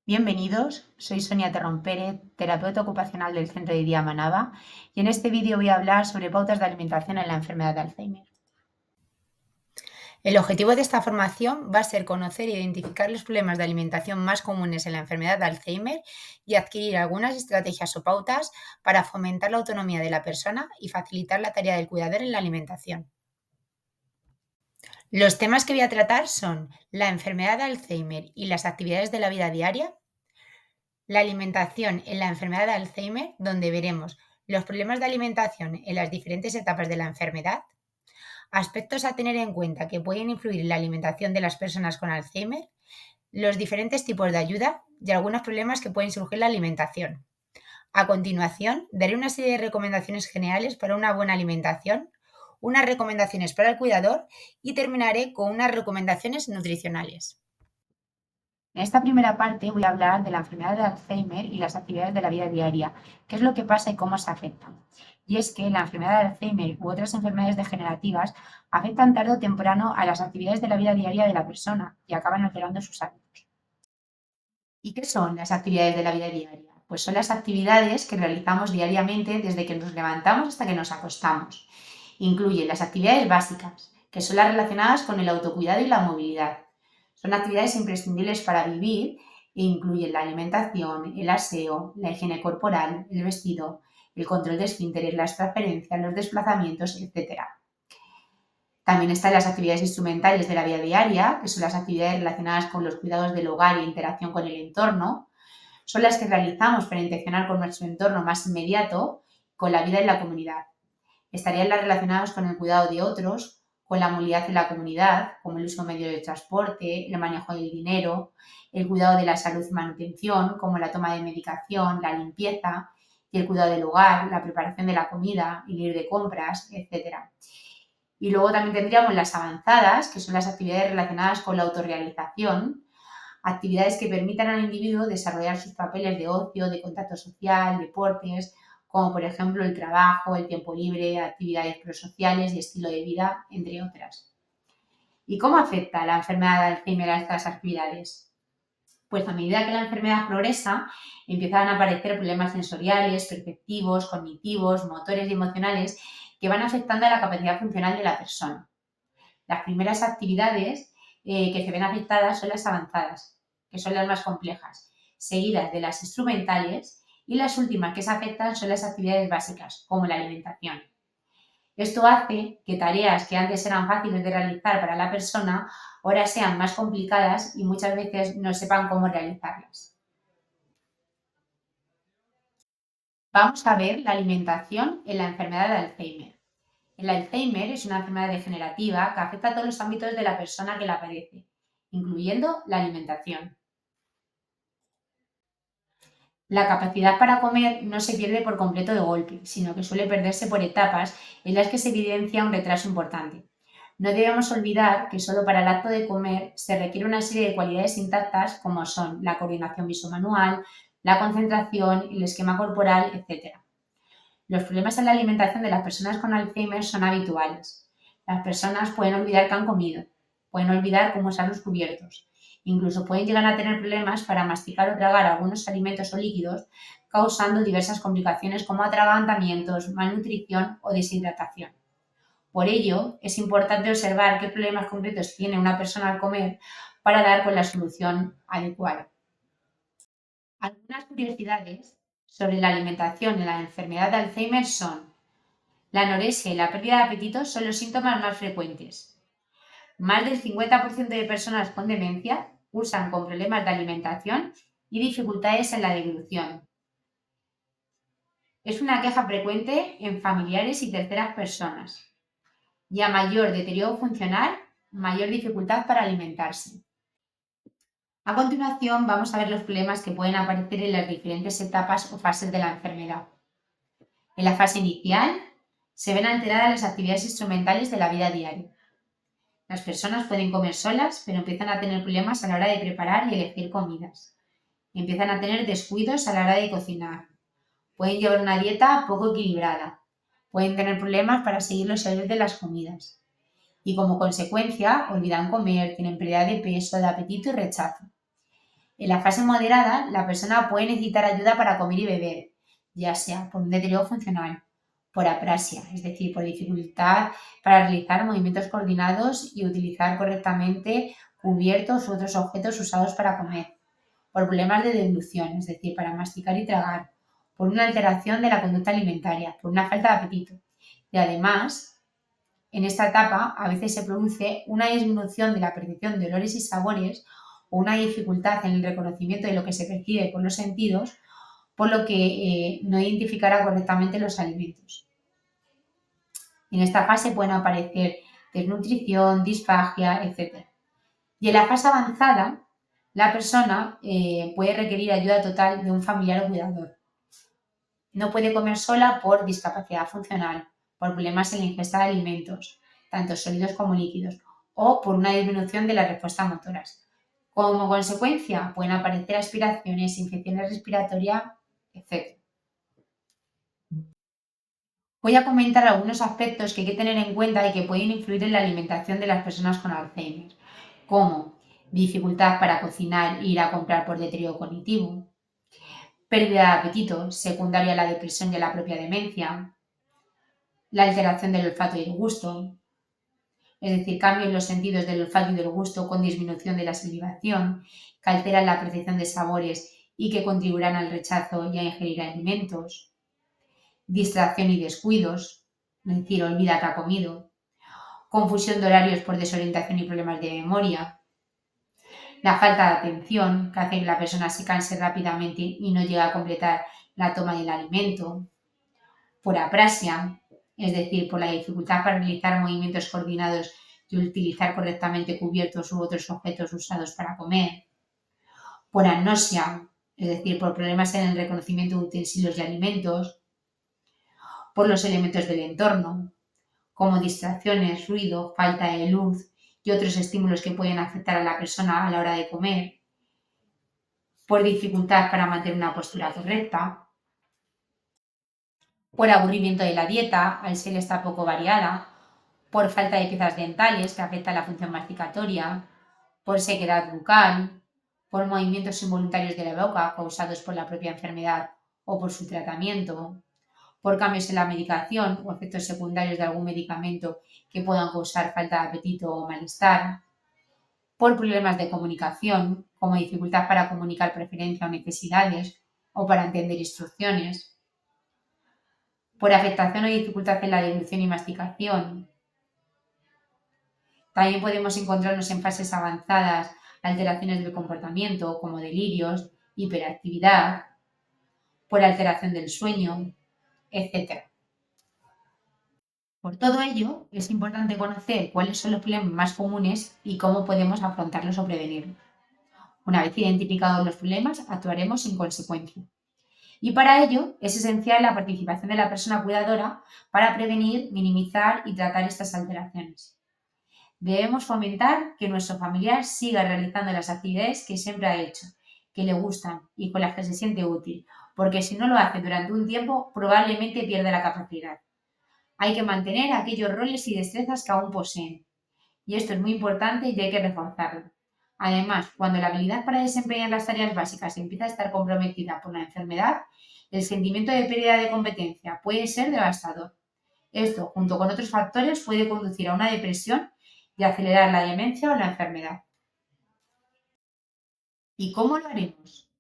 Bienvenidos, soy Sonia Terrón Pérez, terapeuta ocupacional del Centro de Día Manaba, y en este vídeo voy a hablar sobre pautas de alimentación en la enfermedad de Alzheimer. El objetivo de esta formación va a ser conocer e identificar los problemas de alimentación más comunes en la enfermedad de Alzheimer y adquirir algunas estrategias o pautas para fomentar la autonomía de la persona y facilitar la tarea del cuidador en la alimentación. Los temas que voy a tratar son la enfermedad de Alzheimer y las actividades de la vida diaria, la alimentación en la enfermedad de Alzheimer, donde veremos los problemas de alimentación en las diferentes etapas de la enfermedad, aspectos a tener en cuenta que pueden influir en la alimentación de las personas con Alzheimer, los diferentes tipos de ayuda y algunos problemas que pueden surgir en la alimentación. A continuación, daré una serie de recomendaciones generales para una buena alimentación, unas recomendaciones para el cuidador y terminaré con unas recomendaciones nutricionales. En esta primera parte voy a hablar de la enfermedad de Alzheimer y las actividades de la vida diaria, qué es lo que pasa y cómo se afectan. Y es que la enfermedad de Alzheimer u otras enfermedades degenerativas afectan tarde o temprano a las actividades de la vida diaria de la persona y acaban alterando sus hábitos. ¿Y qué son las actividades de la vida diaria? Pues son las actividades que realizamos diariamente desde que nos levantamos hasta que nos acostamos. Incluyen las actividades básicas, que son las relacionadas con el autocuidado y la movilidad. Son actividades imprescindibles para vivir e incluyen la alimentación, el aseo, la higiene corporal, el vestido, el control de esfínteres, las transferencias, los desplazamientos, etc. También están las actividades instrumentales de la vida diaria, que son las actividades relacionadas con los cuidados del hogar e interacción con el entorno. Son las que realizamos para interaccionar con nuestro entorno más inmediato, con la vida en la comunidad. Estarían las relacionadas con el cuidado de otros, con la movilidad en la comunidad, como el uso de medios de transporte, el manejo del dinero, el cuidado de la salud y manutención, como la toma de medicación, la limpieza y el cuidado del hogar, la preparación de la comida, el ir de compras, etc. Y luego también tendríamos las avanzadas, que son las actividades relacionadas con la autorrealización, actividades que permitan al individuo desarrollar sus papeles de ocio, de contacto social, deportes, como por ejemplo el trabajo, el tiempo libre, actividades prosociales y estilo de vida, entre otras. ¿Y cómo afecta la enfermedad de Alzheimer a estas actividades? Pues a medida que la enfermedad progresa, empiezan a aparecer problemas sensoriales, perceptivos, cognitivos, motores y emocionales que van afectando a la capacidad funcional de la persona. Las primeras actividades que se ven afectadas son las avanzadas, que son las más complejas, seguidas de las instrumentales, y las últimas que se afectan son las actividades básicas, como la alimentación. Esto hace que tareas que antes eran fáciles de realizar para la persona ahora sean más complicadas y muchas veces no sepan cómo realizarlas. Vamos a ver la alimentación en la enfermedad de Alzheimer. El Alzheimer es una enfermedad degenerativa que afecta a todos los ámbitos de la persona que la padece, incluyendo la alimentación. La capacidad para comer no se pierde por completo de golpe, sino que suele perderse por etapas en las que se evidencia un retraso importante. No debemos olvidar que solo para el acto de comer se requiere una serie de cualidades intactas como son la coordinación visomanual, la concentración, el esquema corporal, etc. Los problemas en la alimentación de las personas con Alzheimer son habituales. Las personas pueden olvidar que han comido, pueden olvidar cómo usar los cubiertos, incluso pueden llegar a tener problemas para masticar o tragar algunos alimentos o líquidos, causando diversas complicaciones como atragantamientos, malnutrición o deshidratación. Por ello, es importante observar qué problemas concretos tiene una persona al comer para dar con la solución adecuada. Algunas curiosidades sobre la alimentación en la enfermedad de Alzheimer son: la anorexia y la pérdida de apetito son los síntomas más frecuentes. Más del 50% de personas con demencia cursan con problemas de alimentación y dificultades en la deglución. Es una queja frecuente en familiares y terceras personas. Y a mayor deterioro funcional, mayor dificultad para alimentarse. A continuación, vamos a ver los problemas que pueden aparecer en las diferentes etapas o fases de la enfermedad. En la fase inicial, se ven alteradas las actividades instrumentales de la vida diaria. Las personas pueden comer solas, pero empiezan a tener problemas a la hora de preparar y elegir comidas. Empiezan a tener descuidos a la hora de cocinar. Pueden llevar una dieta poco equilibrada. Pueden tener problemas para seguir los horarios de las comidas. Y como consecuencia, olvidan comer, tienen pérdida de peso, de apetito y rechazo. En la fase moderada, la persona puede necesitar ayuda para comer y beber, ya sea por un deterioro funcional, por aprasia, es decir, por dificultad para realizar movimientos coordinados y utilizar correctamente cubiertos u otros objetos usados para comer, por problemas de deglución, es decir, para masticar y tragar, por una alteración de la conducta alimentaria, por una falta de apetito. Y además, en esta etapa a veces se produce una disminución de la percepción de olores y sabores o una dificultad en el reconocimiento de lo que se percibe por los sentidos, por lo que no identificará correctamente los alimentos. En esta fase pueden aparecer desnutrición, disfagia, etc. Y en la fase avanzada, la persona puede requerir ayuda total de un familiar o cuidador. No puede comer sola por discapacidad funcional, por problemas en la ingesta de alimentos, tanto sólidos como líquidos, o por una disminución de las respuestas motoras. Como consecuencia, pueden aparecer aspiraciones, infecciones respiratorias, etc. Voy a comentar algunos aspectos que hay que tener en cuenta y que pueden influir en la alimentación de las personas con Alzheimer, como dificultad para cocinar e ir a comprar por deterioro cognitivo, pérdida de apetito secundaria a la depresión y a la propia demencia, la alteración del olfato y el gusto, es decir, cambio en los sentidos del olfato y del gusto con disminución de la salivación, que alteran la percepción de sabores y que contribuirán al rechazo y a ingerir alimentos, distracción y descuidos, es decir, olvida que ha comido, confusión de horarios por desorientación y problemas de memoria, la falta de atención, que hace que la persona se canse rápidamente y no llegue a completar la toma del alimento, por aprasia, es decir, por la dificultad para realizar movimientos coordinados y utilizar correctamente cubiertos u otros objetos usados para comer, por agnosia, es decir, por problemas en el reconocimiento de utensilios y alimentos, por los elementos del entorno, como distracciones, ruido, falta de luz y otros estímulos que pueden afectar a la persona a la hora de comer, por dificultad para mantener una postura correcta, por aburrimiento de la dieta, al ser esta poco variada, por falta de piezas dentales que afectan la función masticatoria, por sequedad bucal, por movimientos involuntarios de la boca causados por la propia enfermedad o por su tratamiento, por cambios en la medicación o efectos secundarios de algún medicamento que puedan causar falta de apetito o malestar, por problemas de comunicación, como dificultad para comunicar preferencia o necesidades o para entender instrucciones, por afectación o dificultad en la deglución y masticación. También podemos encontrarnos en fases avanzadas alteraciones del comportamiento, como delirios, hiperactividad, por alteración del sueño, etc. Por todo ello, es importante conocer cuáles son los problemas más comunes y cómo podemos afrontarlos o prevenirlos. Una vez identificados los problemas, actuaremos en consecuencia. Y para ello es esencial la participación de la persona cuidadora para prevenir, minimizar y tratar estas alteraciones. Debemos fomentar que nuestro familiar siga realizando las actividades que siempre ha hecho, que le gustan y con las que se siente útil, porque si no lo hace durante un tiempo, probablemente pierda la capacidad. Hay que mantener aquellos roles y destrezas que aún poseen. Y esto es muy importante y hay que reforzarlo. Además, cuando la habilidad para desempeñar las tareas básicas empieza a estar comprometida por la enfermedad, el sentimiento de pérdida de competencia puede ser devastador. Esto, junto con otros factores, puede conducir a una depresión y acelerar la demencia o la enfermedad. ¿Y cómo lo haremos?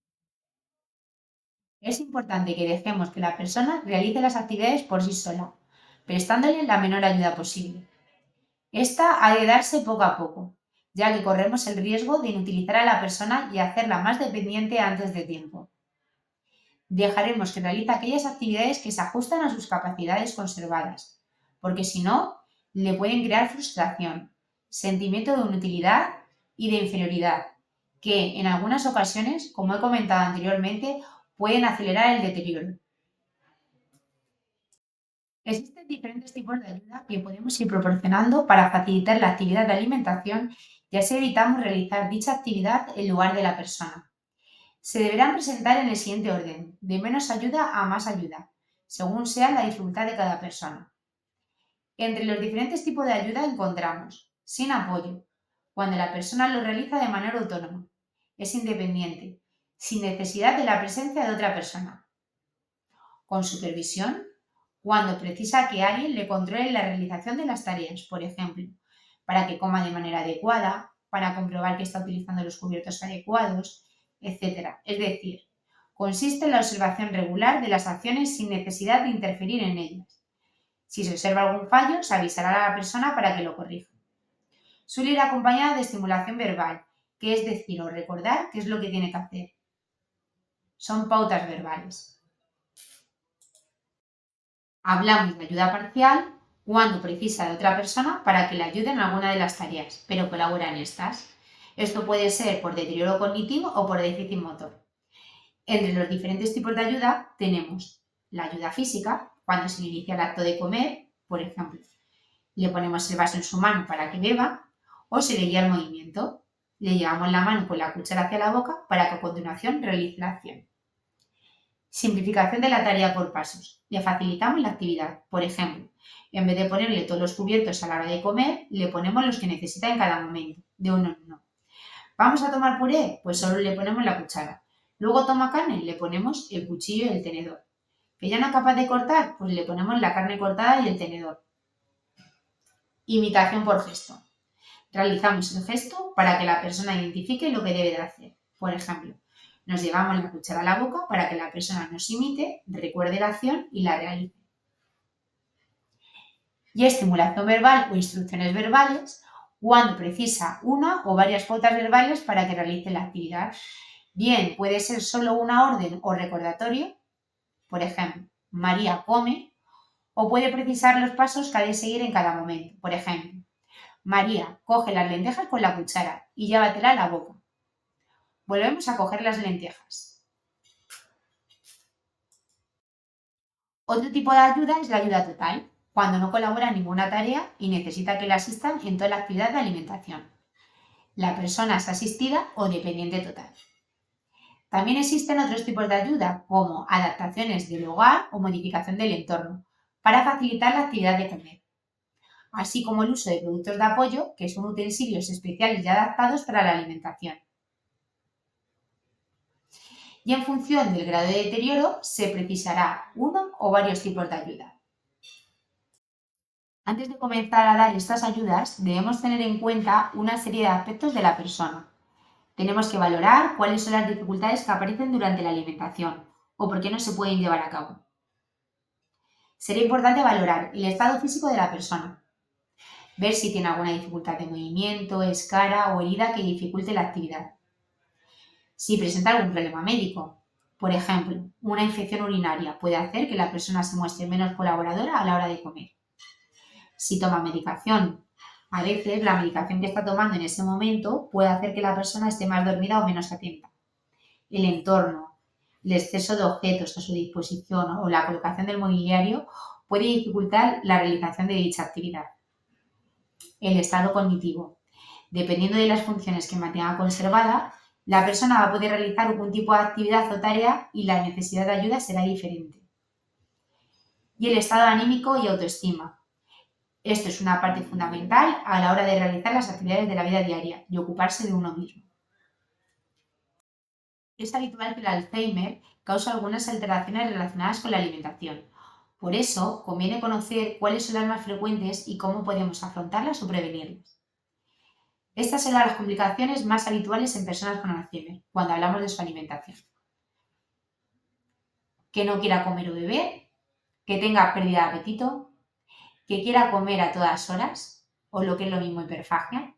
Es importante que dejemos que la persona realice las actividades por sí sola, prestándole la menor ayuda posible. Esta ha de darse poco a poco, ya que corremos el riesgo de inutilizar a la persona y hacerla más dependiente antes de tiempo. Dejaremos que realice aquellas actividades que se ajustan a sus capacidades conservadas, porque si no, le pueden crear frustración, sentimiento de inutilidad y de inferioridad, que en algunas ocasiones, como he comentado anteriormente, pueden acelerar el deterioro. Existen diferentes tipos de ayuda que podemos ir proporcionando para facilitar la actividad de alimentación y así evitamos realizar dicha actividad en lugar de la persona. Se deberán presentar en el siguiente orden, de menos ayuda a más ayuda, según sea la dificultad de cada persona. Entre los diferentes tipos de ayuda encontramos sin apoyo, cuando la persona lo realiza de manera autónoma, es independiente, sin necesidad de la presencia de otra persona. Con supervisión, cuando precisa que alguien le controle la realización de las tareas, por ejemplo, para que coma de manera adecuada, para comprobar que está utilizando los cubiertos adecuados, etc. Es decir, consiste en la observación regular de las acciones sin necesidad de interferir en ellas. Si se observa algún fallo, se avisará a la persona para que lo corrija. Suele ir acompañada de estimulación verbal, que es decir o recordar qué es lo que tiene que hacer. Son pautas verbales. Hablamos de ayuda parcial cuando precisa de otra persona para que le ayude en alguna de las tareas, pero colabora en estas. Esto puede ser por deterioro cognitivo o por déficit motor. Entre los diferentes tipos de ayuda tenemos la ayuda física, cuando se inicia el acto de comer, por ejemplo, le ponemos el vaso en su mano para que beba, o se le guía el movimiento. Le llevamos la mano con la cuchara hacia la boca para que a continuación realice la acción. Simplificación de la tarea por pasos. Le facilitamos la actividad. Por ejemplo, en vez de ponerle todos los cubiertos a la hora de comer, le ponemos los que necesita en cada momento, de uno en uno. ¿Vamos a tomar puré? Pues solo le ponemos la cuchara. Luego toma carne, le ponemos el cuchillo y el tenedor. ¿Que ya no es capaz de cortar? Pues le ponemos la carne cortada y el tenedor. Imitación por gesto. Realizamos el gesto para que la persona identifique lo que debe de hacer. Por ejemplo, nos llevamos la cuchara a la boca para que la persona nos imite, recuerde la acción y la realice. Y estimulación verbal o instrucciones verbales cuando precisa una o varias pautas verbales para que realice la actividad. Bien, puede ser solo una orden o recordatorio, por ejemplo, María come, o puede precisar los pasos que ha de seguir en cada momento. Por ejemplo, María, coge las lentejas con la cuchara y llévatela a la boca. Volvemos a coger las lentejas. Otro tipo de ayuda es la ayuda total, cuando no colabora en ninguna tarea y necesita que le asistan en toda la actividad de alimentación. La persona es asistida o dependiente total. También existen otros tipos de ayuda, como adaptaciones del hogar o modificación del entorno, para facilitar la actividad de comer, así como el uso de productos de apoyo, que son utensilios especiales y adaptados para la alimentación. Y en función del grado de deterioro se precisará uno o varios tipos de ayuda. Antes de comenzar a dar estas ayudas, debemos tener en cuenta una serie de aspectos de la persona. Tenemos que valorar cuáles son las dificultades que aparecen durante la alimentación o por qué no se pueden llevar a cabo. Será importante valorar el estado físico de la persona, ver si tiene alguna dificultad de movimiento, escara o herida que dificulte la actividad. Si presenta algún problema médico, por ejemplo, una infección urinaria puede hacer que la persona se muestre menos colaboradora a la hora de comer. Si toma medicación, a veces la medicación que está tomando en ese momento puede hacer que la persona esté más dormida o menos atenta. El entorno, el exceso de objetos a su disposición o la colocación del mobiliario puede dificultar la realización de dicha actividad. El estado cognitivo. Dependiendo de las funciones que mantenga conservada, la persona va a poder realizar algún tipo de actividad o tarea y la necesidad de ayuda será diferente. Y el estado anímico y autoestima. Esto es una parte fundamental a la hora de realizar las actividades de la vida diaria y ocuparse de uno mismo. Es habitual que el Alzheimer cause algunas alteraciones relacionadas con la alimentación. Por eso, conviene conocer cuáles son las más frecuentes y cómo podemos afrontarlas o prevenirlas. Estas son las complicaciones más habituales en personas con Alzheimer, cuando hablamos de su alimentación. Que no quiera comer o beber, que tenga pérdida de apetito, que quiera comer a todas horas, o lo que es lo mismo hiperfagia,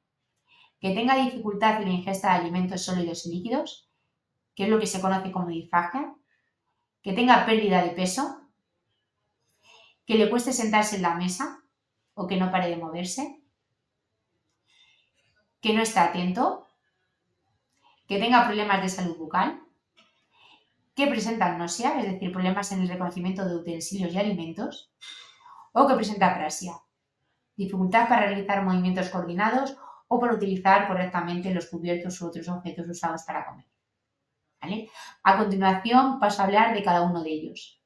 que tenga dificultad en la ingesta de alimentos sólidos y líquidos, que es lo que se conoce como disfagia, que tenga pérdida de peso, que le cueste sentarse en la mesa o que no pare de moverse, que no esté atento, que tenga problemas de salud bucal, que presenta náusea, es decir, problemas en el reconocimiento de utensilios y alimentos, o que presenta apraxia, dificultad para realizar movimientos coordinados o para utilizar correctamente los cubiertos u otros objetos usados para comer. ¿Vale? A continuación paso a hablar de cada uno de ellos.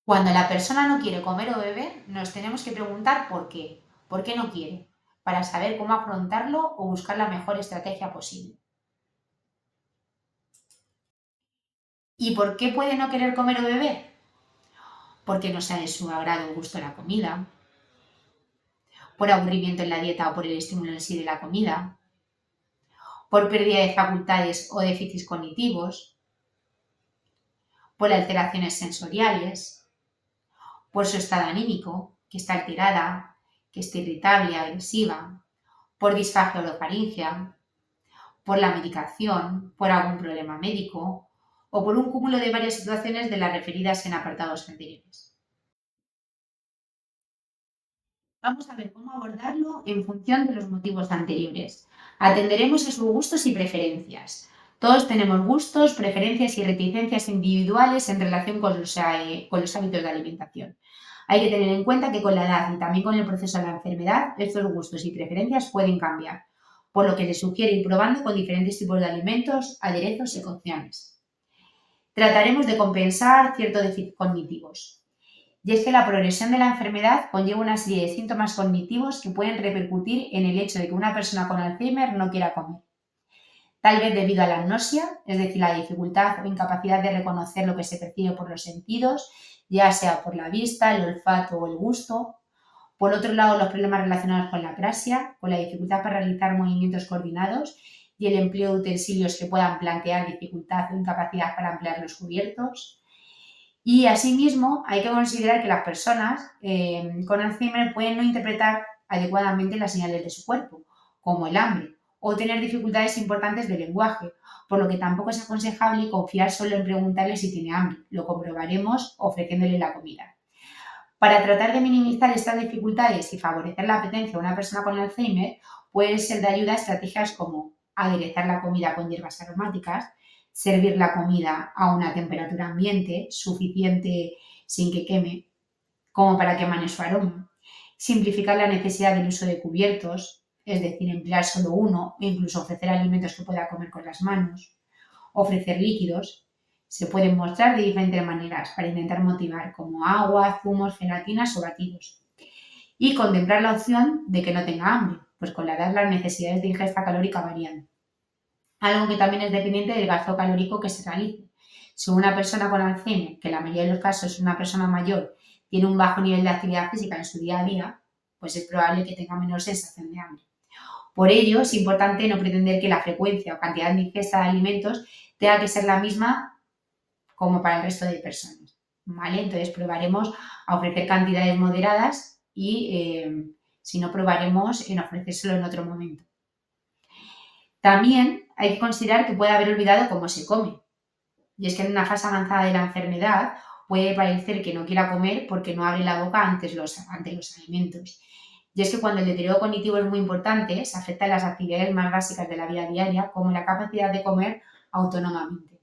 Cuando la persona no quiere comer o beber, nos tenemos que preguntar por qué. ¿Por qué no quiere? para saber cómo afrontarlo o buscar la mejor estrategia posible. ¿Y por qué puede no querer comer o beber? Porque no sea de su agrado o gusto la comida, por aburrimiento en la dieta o por el estímulo en sí de la comida, por pérdida de facultades o déficits cognitivos, por alteraciones sensoriales, por su estado anímico, que está alterada, que está irritable, agresiva, por disfagia orofaringea, por la medicación, por algún problema médico o por un cúmulo de varias situaciones de las referidas en apartados anteriores. Vamos a ver cómo abordarlo en función de los motivos anteriores. Atenderemos a sus gustos y preferencias. Todos tenemos gustos, preferencias y reticencias individuales en relación con los hábitos de alimentación. Hay que tener en cuenta que con la edad y también con el proceso de la enfermedad, estos gustos y preferencias pueden cambiar, por lo que se sugiere ir probando con diferentes tipos de alimentos, aderezos y cocciones. Trataremos de compensar ciertos déficits cognitivos. Y es que la progresión de la enfermedad conlleva una serie de síntomas cognitivos que pueden repercutir en el hecho de que una persona con Alzheimer no quiera comer. Tal vez debido a la agnosia, es decir, la dificultad o incapacidad de reconocer lo que se percibe por los sentidos, ya sea por la vista, el olfato o el gusto. Por otro lado, los problemas relacionados con la apraxia, con la dificultad para realizar movimientos coordinados y el empleo de utensilios que puedan plantear dificultad o incapacidad para emplear los cubiertos. Y asimismo, hay que considerar que las personas con Alzheimer pueden no interpretar adecuadamente las señales de su cuerpo, como el hambre, o tener dificultades importantes de lenguaje, por lo que tampoco es aconsejable confiar solo en preguntarle si tiene hambre. Lo comprobaremos ofreciéndole la comida. Para tratar de minimizar estas dificultades y favorecer la apetencia de una persona con Alzheimer, pueden ser de ayuda estrategias como aderezar la comida con hierbas aromáticas, servir la comida a una temperatura ambiente suficiente sin que queme, como para que emane su aroma, simplificar la necesidad del uso de cubiertos, es decir, emplear solo uno o incluso ofrecer alimentos que pueda comer con las manos, ofrecer líquidos. Se pueden mostrar de diferentes maneras para intentar motivar, como agua, zumos, gelatinas o batidos. Y contemplar la opción de que no tenga hambre, pues con la edad las necesidades de ingesta calórica varían. Algo que también es dependiente del gasto calórico que se realice. Si una persona con Alzheimer, que en la mayoría de los casos es una persona mayor, tiene un bajo nivel de actividad física en su día a día, pues es probable que tenga menor sensación de hambre. Por ello, es importante no pretender que la frecuencia o cantidad de ingesta de alimentos tenga que ser la misma como para el resto de personas, ¿vale? Entonces probaremos a ofrecer cantidades moderadas y si no probaremos en ofrecérselo en otro momento. También hay que considerar que puede haber olvidado cómo se come. Y es que en una fase avanzada de la enfermedad puede parecer que no quiera comer porque no abre la boca ante los alimentos. Y es que cuando el deterioro cognitivo es muy importante, se afecta a las actividades más básicas de la vida diaria, como la capacidad de comer autónomamente.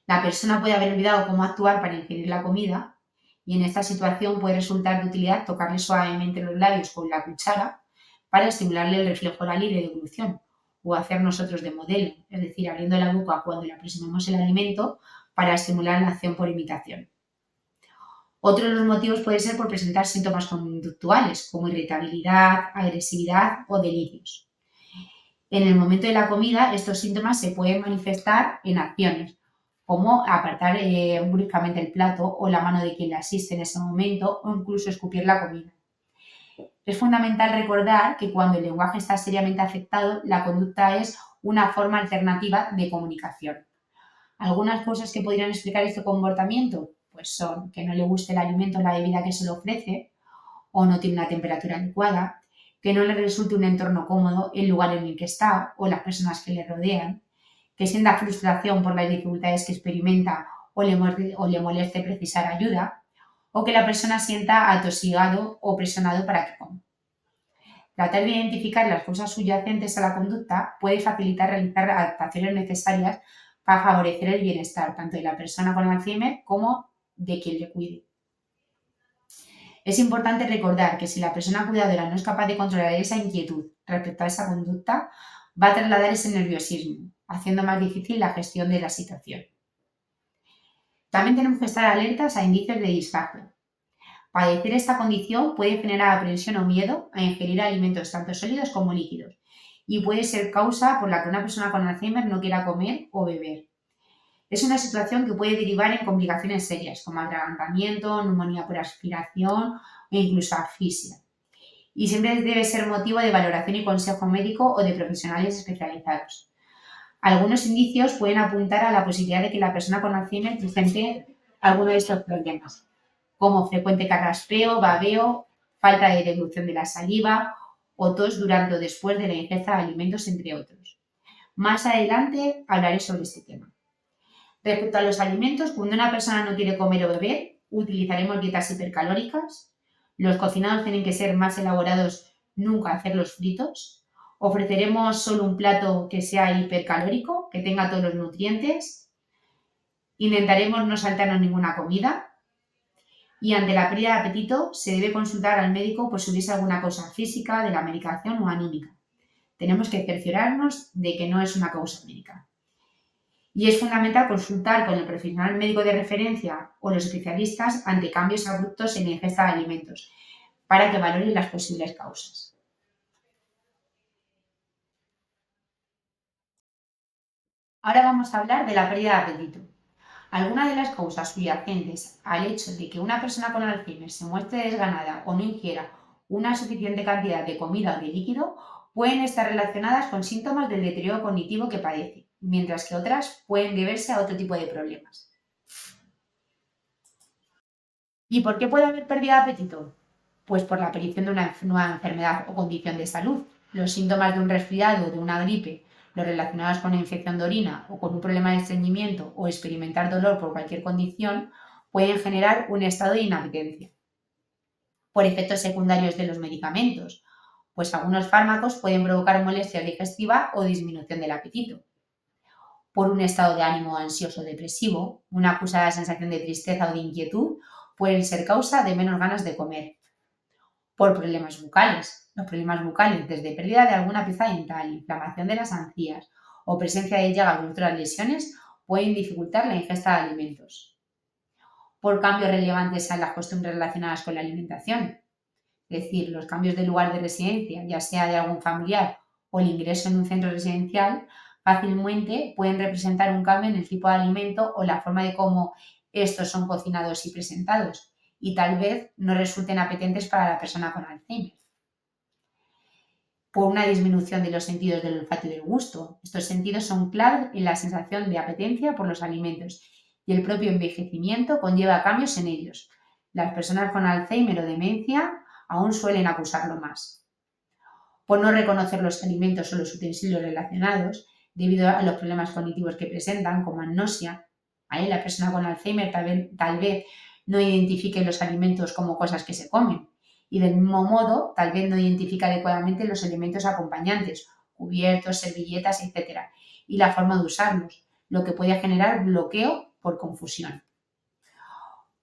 La persona puede haber olvidado cómo actuar para ingerir la comida y en esta situación puede resultar de utilidad tocarle suavemente los labios con la cuchara para estimularle el reflejo oral y de deglución o hacer nosotros de modelo, es decir, abriendo la boca cuando le aproximamos el alimento para estimular la acción por imitación. Otro de los motivos puede ser por presentar síntomas conductuales como irritabilidad, agresividad o delirios. En el momento de la comida, estos síntomas se pueden manifestar en acciones, como apartar bruscamente el plato o la mano de quien le asiste en ese momento o incluso escupir la comida. Es fundamental recordar que cuando el lenguaje está seriamente afectado, la conducta es una forma alternativa de comunicación. Algunas cosas que podrían explicar este comportamiento pues son que no le guste el alimento o la bebida que se le ofrece o no tiene una temperatura adecuada, que no le resulte un entorno cómodo el lugar en el que está o las personas que le rodean, que sienta frustración por las dificultades que experimenta o le moleste precisar ayuda, o que la persona sienta atosigado o presionado para que coma. Tratar de identificar las causas subyacentes a la conducta puede facilitar realizar adaptaciones necesarias para favorecer el bienestar tanto de la persona con Alzheimer como de quien le cuide. Es importante recordar que si la persona cuidadora no es capaz de controlar esa inquietud respecto a esa conducta, va a trasladar ese nerviosismo, haciendo más difícil la gestión de la situación. También tenemos que estar alertas a indicios de disfagia. Padecer esta condición puede generar aprensión o miedo a ingerir alimentos tanto sólidos como líquidos y puede ser causa por la que una persona con Alzheimer no quiera comer o beber. Es una situación que puede derivar en complicaciones serias como atragantamiento, neumonía por aspiración e incluso asfixia. Y siempre debe ser motivo de valoración y consejo médico o de profesionales especializados. Algunos indicios pueden apuntar a la posibilidad de que la persona con Alzheimer presente alguno de estos problemas, como frecuente carraspeo, babeo, falta de deglución de la saliva o tos durante o después de la ingesta de alimentos, entre otros. Más adelante hablaré sobre este tema. Respecto a los alimentos, cuando una persona no quiere comer o beber, utilizaremos dietas hipercalóricas. Los cocinados tienen que ser más elaborados, nunca hacerlos fritos. Ofreceremos solo un plato que sea hipercalórico, que tenga todos los nutrientes. Intentaremos no saltarnos ninguna comida. Y ante la pérdida de apetito, se debe consultar al médico por si hubiese alguna causa física, de la medicación o anímica. Tenemos que cerciorarnos de que no es una causa médica. Y es fundamental consultar con el profesional médico de referencia o los especialistas ante cambios abruptos en la ingesta de alimentos, para que valoren las posibles causas. Ahora vamos a hablar de la pérdida de apetito. Algunas de las causas subyacentes al hecho de que una persona con Alzheimer se muestre desganada o no ingiera una suficiente cantidad de comida o de líquido pueden estar relacionadas con síntomas del deterioro cognitivo que padece, mientras que otras pueden deberse a otro tipo de problemas. ¿Y por qué puede haber pérdida de apetito? Pues por la aparición de una nueva enfermedad o condición de salud. Los síntomas de un resfriado o de una gripe, los relacionados con una infección de orina o con un problema de estreñimiento o experimentar dolor por cualquier condición, pueden generar un estado de inapetencia. Por efectos secundarios de los medicamentos, pues algunos fármacos pueden provocar molestia digestiva o disminución del apetito. Por un estado de ánimo ansioso o depresivo, una acusada sensación de tristeza o de inquietud puede ser causa de menos ganas de comer. Por problemas bucales. Los problemas bucales, desde pérdida de alguna pieza dental, inflamación de las encías o presencia de llagas u otras lesiones, pueden dificultar la ingesta de alimentos. Por cambios relevantes en las costumbres relacionadas con la alimentación, es decir, los cambios de lugar de residencia, ya sea de algún familiar o el ingreso en un centro residencial, fácilmente pueden representar un cambio en el tipo de alimento o la forma de cómo estos son cocinados y presentados, y tal vez no resulten apetentes para la persona con Alzheimer. Por una disminución de los sentidos del olfato y del gusto. Estos sentidos son clave en la sensación de apetencia por los alimentos y el propio envejecimiento conlleva cambios en ellos. Las personas con Alzheimer o demencia aún suelen acusarlo más. Por no reconocer los alimentos o los utensilios relacionados, debido a los problemas cognitivos que presentan, como agnosia, la persona con Alzheimer tal vez no identifique los alimentos como cosas que se comen. Y del mismo modo, tal vez no identifica adecuadamente los elementos acompañantes, cubiertos, servilletas, etc. y la forma de usarlos, lo que puede generar bloqueo por confusión.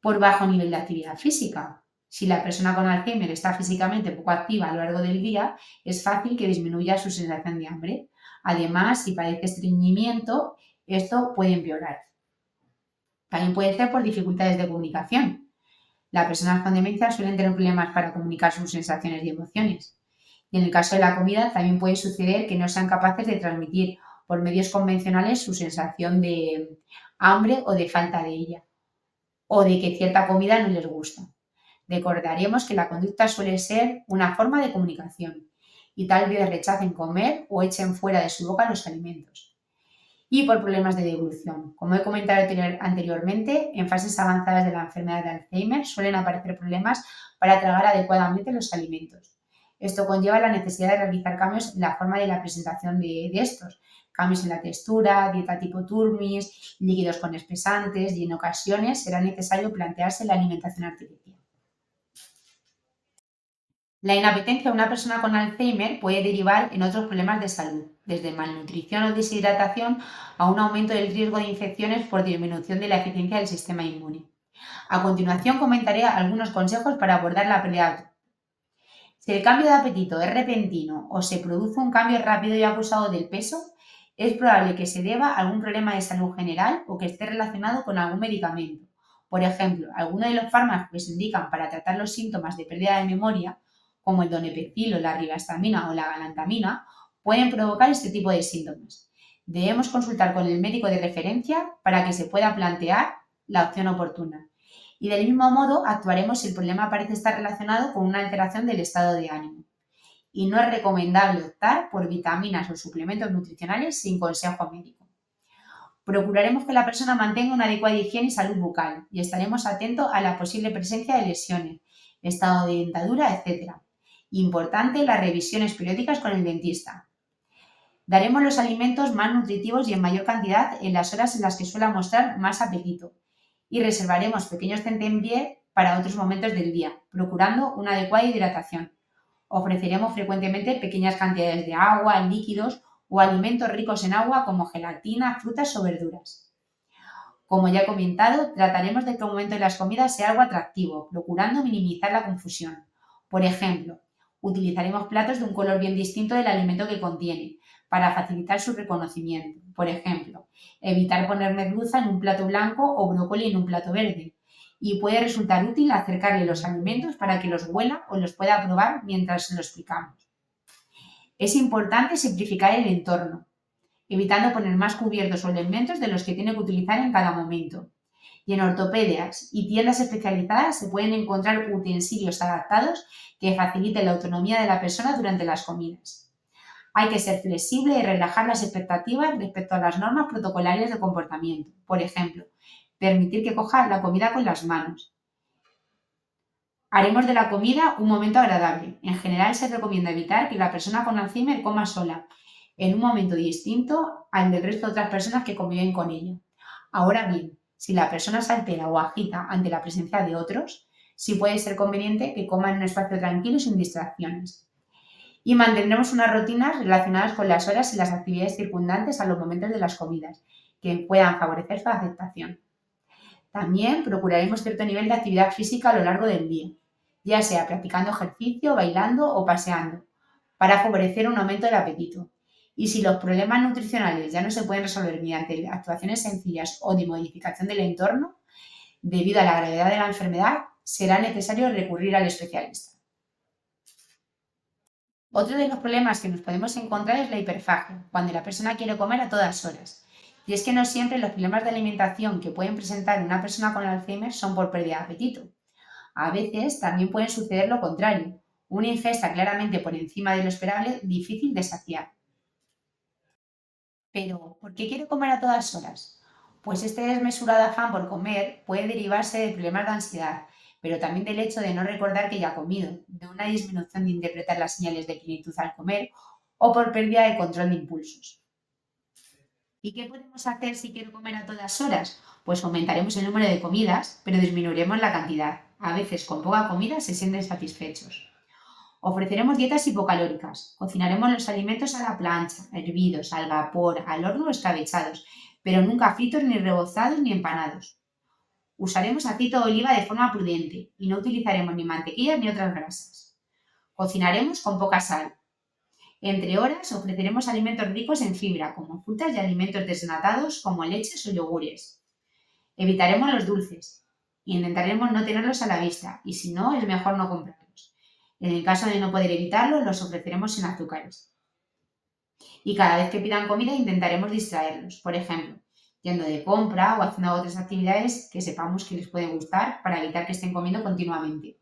Por bajo nivel de actividad física. Si la persona con Alzheimer está físicamente poco activa a lo largo del día, es fácil que disminuya su sensación de hambre. Además, si padece estreñimiento, esto puede empeorar. También puede ser por dificultades de comunicación. Las personas con demencia suelen tener problemas para comunicar sus sensaciones y emociones. Y en el caso de la comida también puede suceder que no sean capaces de transmitir por medios convencionales su sensación de hambre o de falta de ella, o de que cierta comida no les gusta. Recordaremos que la conducta suele ser una forma de comunicación y tal vez rechacen comer o echen fuera de su boca los alimentos. Y por problemas de deglución. Como he comentado anteriormente, en fases avanzadas de la enfermedad de Alzheimer suelen aparecer problemas para tragar adecuadamente los alimentos. Esto conlleva la necesidad de realizar cambios en la forma de la presentación de estos, cambios en la textura, dieta tipo turmis, líquidos con espesantes y en ocasiones será necesario plantearse la alimentación artificial. La inapetencia de una persona con Alzheimer puede derivar en otros problemas de salud, desde malnutrición o deshidratación a un aumento del riesgo de infecciones por disminución de la eficiencia del sistema inmune. A continuación comentaré algunos consejos para abordar la pérdida de apetito. Si el cambio de apetito es repentino o se produce un cambio rápido y acusado del peso, es probable que se deba a algún problema de salud general o que esté relacionado con algún medicamento, Por ejemplo, algunos de los fármacos que se indican para tratar los síntomas de pérdida de memoria, como el donepezil o la rivastatina o la galantamina, pueden provocar este tipo de síntomas. Debemos consultar con el médico de referencia para que se pueda plantear la opción oportuna. Y del mismo modo actuaremos si el problema parece estar relacionado con una alteración del estado de ánimo. Y no es recomendable optar por vitaminas o suplementos nutricionales sin consejo médico. Procuraremos que la persona mantenga una adecuada higiene y salud bucal y estaremos atentos a la posible presencia de lesiones, estado de dentadura, etc. Importante las revisiones periódicas con el dentista. Daremos los alimentos más nutritivos y en mayor cantidad en las horas en las que suela mostrar más apetito y reservaremos pequeños tentempiés para otros momentos del día, procurando una adecuada hidratación. Ofreceremos frecuentemente pequeñas cantidades de agua, líquidos o alimentos ricos en agua como gelatina, frutas o verduras. Como ya he comentado, trataremos de que el momento de las comidas sea algo atractivo, procurando minimizar la confusión. Por ejemplo, utilizaremos platos de un color bien distinto del alimento que contiene, para facilitar su reconocimiento. Por ejemplo, evitar poner merluza en un plato blanco o brócoli en un plato verde. Y puede resultar útil acercarle los alimentos para que los huela o los pueda probar mientras lo explicamos. Es importante simplificar el entorno, evitando poner más cubiertos o elementos de los que tiene que utilizar en cada momento. Y en ortopedias y tiendas especializadas se pueden encontrar utensilios adaptados que faciliten la autonomía de la persona durante las comidas. Hay que ser flexible y relajar las expectativas respecto a las normas protocolarias de comportamiento. Por ejemplo, permitir que coja la comida con las manos. Haremos de la comida un momento agradable. En general se recomienda evitar que la persona con Alzheimer coma sola, en un momento distinto al del resto de otras personas que conviven con ella. Ahora bien, si la persona se altera o agita ante la presencia de otros, sí puede ser conveniente que coma en un espacio tranquilo y sin distracciones. Y mantendremos unas rutinas relacionadas con las horas y las actividades circundantes a los momentos de las comidas, que puedan favorecer su aceptación. También procuraremos cierto nivel de actividad física a lo largo del día, ya sea practicando ejercicio, bailando o paseando, para favorecer un aumento del apetito. Y si los problemas nutricionales ya no se pueden resolver mediante actuaciones sencillas o de modificación del entorno, debido a la gravedad de la enfermedad, será necesario recurrir al especialista. Otro de los problemas que nos podemos encontrar es la hiperfagia, cuando la persona quiere comer a todas horas. Y es que no siempre los problemas de alimentación que pueden presentar una persona con Alzheimer son por pérdida de apetito. A veces también puede suceder lo contrario, una ingesta claramente por encima de lo esperable, difícil de saciar. Pero, ¿por qué quiere comer a todas horas? Pues este desmesurado afán por comer puede derivarse de problemas de ansiedad, pero también del hecho de no recordar que ya ha comido, de una disminución de interpretar las señales de plenitud al comer o por pérdida de control de impulsos. ¿Y qué podemos hacer si quiero comer a todas horas? Pues aumentaremos el número de comidas, pero disminuiremos la cantidad. A veces con poca comida se sienten satisfechos. Ofreceremos dietas hipocalóricas. Cocinaremos los alimentos a la plancha, hervidos, al vapor, al horno o escabechados, pero nunca fritos ni rebozados ni empanados. Usaremos aceite de oliva de forma prudente y no utilizaremos ni mantequillas ni otras grasas. Cocinaremos con poca sal. Entre horas ofreceremos alimentos ricos en fibra, como frutas y alimentos desnatados como leches o yogures. Evitaremos los dulces. Intentaremos no tenerlos a la vista y si no, es mejor no comprarlos. En el caso de no poder evitarlo, los ofreceremos sin azúcares. Y cada vez que pidan comida intentaremos distraerlos, por ejemplo, yendo de compra o haciendo otras actividades que sepamos que les puede gustar para evitar que estén comiendo continuamente.